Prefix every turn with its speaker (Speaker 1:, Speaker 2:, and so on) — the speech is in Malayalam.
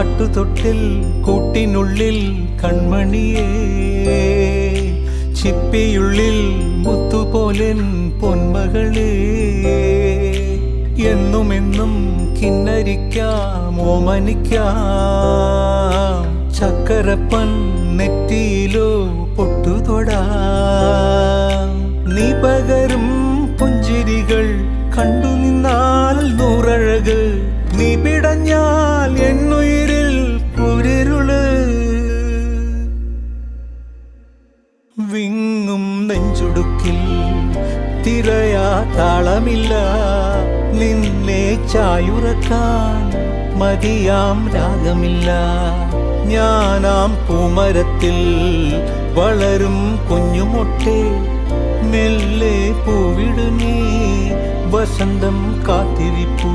Speaker 1: കട്ടുതൊട്ടിൽ കൂട്ടിനുള്ളിൽ കൺമണിയേ, ചിപ്പിയുള്ളിൽ മുത്തുപോലെൻ പൊന്മകളേ. എന്നുമെന്നും കിന്നരിക്കാം ഓമനിക്കാം, ചക്കരപ്പൻ നെറ്റിയിലോ പൊട്ടുതൊടാം. നീ പകരും പുഞ്ചിരികൾ കണ്ടു നിന്നാൽ നൂറഴക്, നീ പിടഞ്ഞാൽ എന്നുയിരിൽ കുരിരുള്. വിങ്ങും നെഞ്ചുടുക്കിൽ തിരയാ താളമില്ല, നിന്നെ ചായുറക്കാൻ മതിയാം രാഗമില്ല. ഞാനാം പൂമരത്തിൽ വളരും കുഞ്ഞുമൊട്ടെ, മെല്ലെ പൂവിടു നീ വസന്തം കാത്തിരിപ്പൂ.